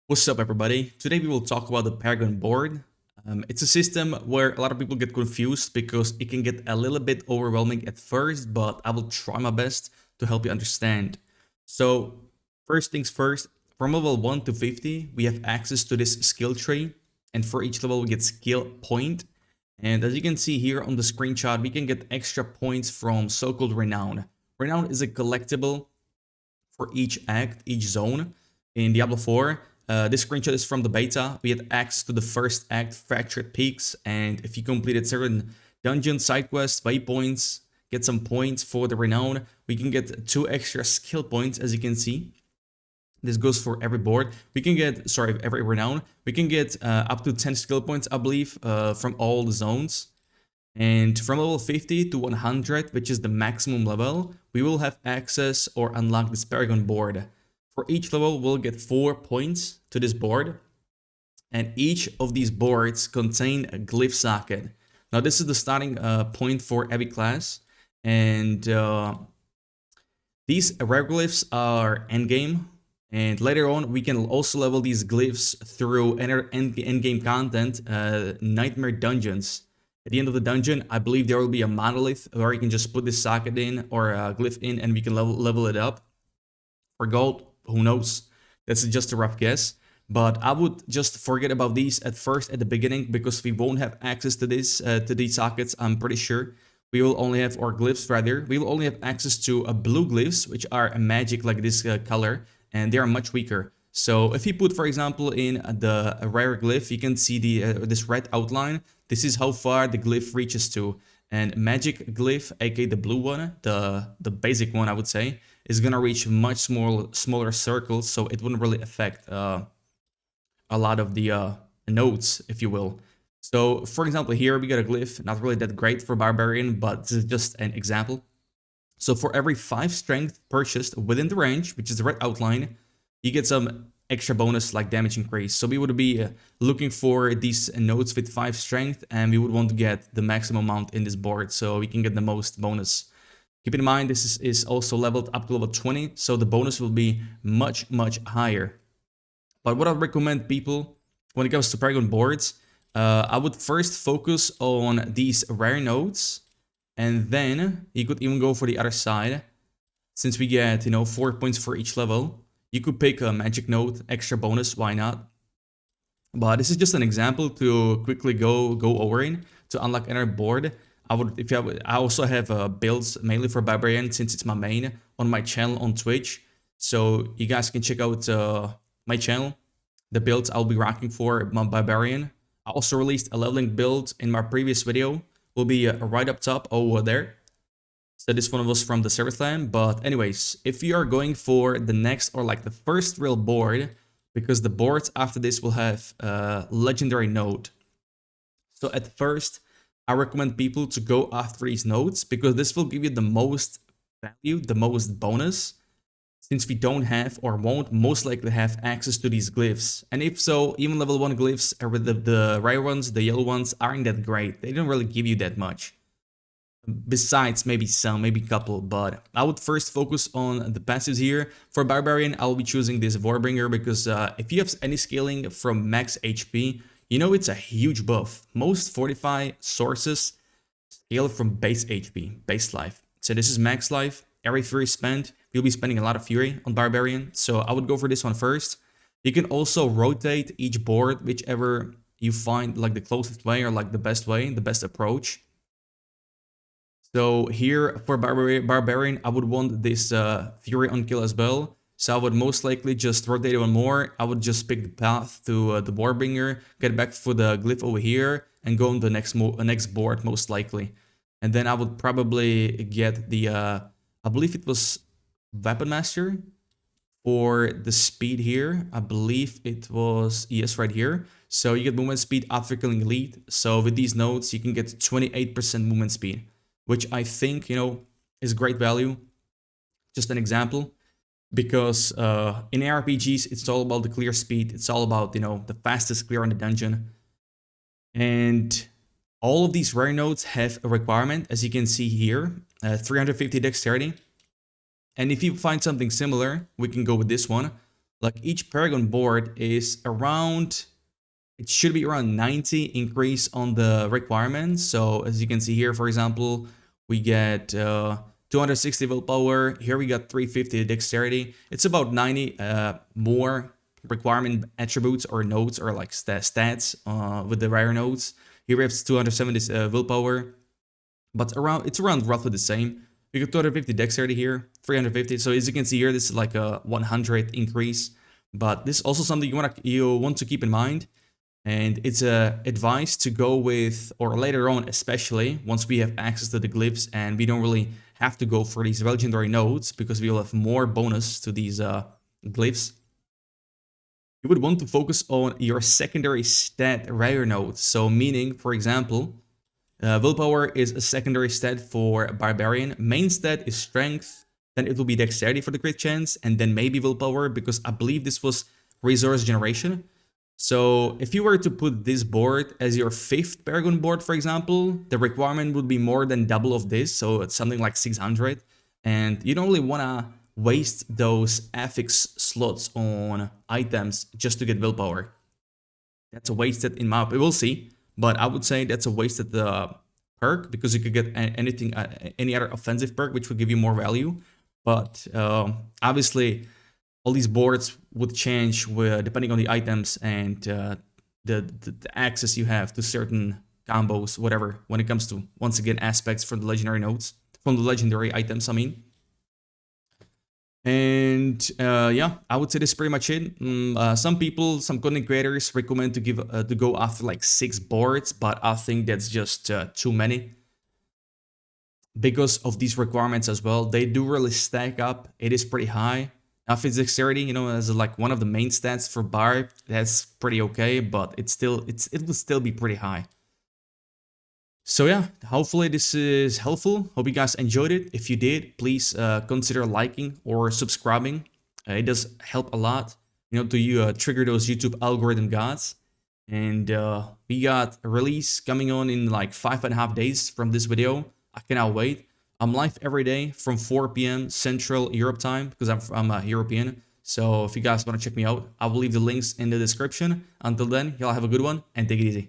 What's up, everybody? Today we will talk about the Paragon board. It's a system where a lot of people get confused because it can get a little bit overwhelming at first, but I will try my best to help you understand. So, first things first, from level 1 to 50, we have access to this skill tree, and for each level, we get skill point. And as you can see here on the screenshot, we can get extra points from so called Renown. Renown is a collectible for each act, each zone in Diablo 4. This screenshot is from the beta. We had access to the first act, Fractured Peaks, and if you completed certain dungeon side quests, waypoints, get some points for the renown, we can get 2 extra skill points, as you can see. This goes for every board. We can get, every renown. We can get up to 10 skill points, I believe, from all the zones. And from level 50 to 100, which is the maximum level, we will have access or unlock this Paragon board. For each level, we'll get 4 points to this board. And each of these boards contain a glyph socket. Now, this is the starting point for every class. And these rare glyphs are endgame. And later on, we can also level these glyphs through endgame content, nightmare dungeons. At the end of the dungeon, I believe there will be a monolith where you can just put this socket in or a glyph in and we can level it up. For gold, who knows? That's just a rough guess. But I would just forget about these at first at the beginning because we won't have access to these sockets, I'm pretty sure. We will only have, or glyphs rather, we will only have access to blue glyphs, which are a magic like this color, and they are much weaker. So if you put, for example, in the rare glyph, you can see this red outline. This is how far the glyph reaches to. And magic glyph, aka the blue one, the basic one I would say, is gonna reach much smaller circles, so it wouldn't really affect a lot of the nodes, if you will. So for example, here we got a glyph, not really that great for Barbarian, but this is just an example. So for every 5 strength purchased within the range, which is the red outline, you get some extra bonus like damage increase. So we would be looking for these nodes with 5 strength, and we would want to get the maximum amount in this board so we can get the most bonus. Keep in mind, this is also leveled up to level 20, so the bonus will be much higher. But what I recommend people when it comes to Paragon boards, I would first focus on these rare nodes, and then you could even go for the other side. Since we get, 4 points for each level, you could pick a magic node, extra bonus, why not? But this is just an example to quickly go over in to unlock another board. I also have builds mainly for Barbarian since it's my main on my channel on Twitch. So you guys can check out my channel, the builds I'll be rocking for my Barbarian. I also released a leveling build in my previous video. Will be right up top over there. So this one was from the server clan. But anyways, if you are going for the next or like the first real board, because the boards after this will have a legendary node. So at first, I recommend people to go after these nodes because this will give you the most value, the most bonus, since we don't have or won't most likely have access to these glyphs. And if so, even level 1 glyphs, or the rare ones, the yellow ones, aren't that great. They don't really give you that much. Besides maybe some, maybe a couple, but I would first focus on the passives here. For Barbarian, I'll be choosing this Warbringer because if you have any scaling from max HP, it's a huge buff. Most Fortify sources scale from base HP, base life. So this is max life. Every Fury spent, you'll be spending a lot of Fury on Barbarian. So I would go for this one first. You can also rotate each board, whichever you find like the closest way or like the best way, the best approach. So here for Barbarian, I would want this Fury on kill as well. So I would most likely just rotate one more. I would just pick the path to the Warbringer, get back for the glyph over here, and go on the next board most likely. And then I would probably get the, I believe it was Weapon Master for the speed here. I believe it was, yes, right here. So you get movement speed after killing elite. So with these nodes, you can get 28% movement speed, which I think, is great value. Just an example. Because in RPGs, it's all about the clear speed. It's all about, the fastest clear on the dungeon. And all of these rare nodes have a requirement, as you can see here, 350 dexterity. And if you find something similar, we can go with this one. Like each Paragon board is around, it should be around 90 increase on the requirements. So as you can see here, for example, we get 260 willpower. Here we got 350 dexterity. It's about 90 more requirement attributes or nodes or like stats with the rare nodes. Here we have 270 willpower, but it's around roughly the same. We got 250 dexterity here, 350. So as you can see here, this is like a 100 increase. But this is also something you want to keep in mind. And it's a advice to go with, or later on especially, once we have access to the glyphs and we don't really have to go for these legendary nodes because we will have more bonus to these glyphs. You would want to focus on your secondary stat rare nodes. So meaning, for example, willpower is a secondary stat for Barbarian. Main stat is strength, then it will be dexterity for the crit chance, and then maybe willpower, because I believe this was resource generation. So if you were to put this board as your 5th Paragon board, for example, the requirement would be more than double of this, so it's something like 600. And you don't really want to waste those affix slots on items just to get willpower. That's a wasted in my opinion. We'll see, but I would say that's a wasted perk, because you could get anything, any other offensive perk which would give you more value. But obviously, all these boards would change depending on the items and the access you have to certain combos, whatever, when it comes to, once again, aspects from the legendary nodes, from the legendary items, I mean. And yeah, I would say this is pretty much it. Some people, some content creators recommend to go after like 6 boards, but I think that's just too many. Because of these requirements as well, they do really stack up. It is pretty high. Now, if it's dexterity, you know, as like one of the main stats for Barb, that's pretty okay, but it will still be pretty high. So yeah, hopefully this is helpful. Hope you guys enjoyed it. If you did, please consider liking or subscribing. It does help a lot, you know, to trigger those YouTube algorithm gods. And we got a release coming on in like 5.5 days from this video. I cannot wait. I'm live every day from 4 p.m. Central Europe time, because I'm a European. So if you guys want to check me out, I will leave the links in the description. Until then, y'all have a good one and take it easy.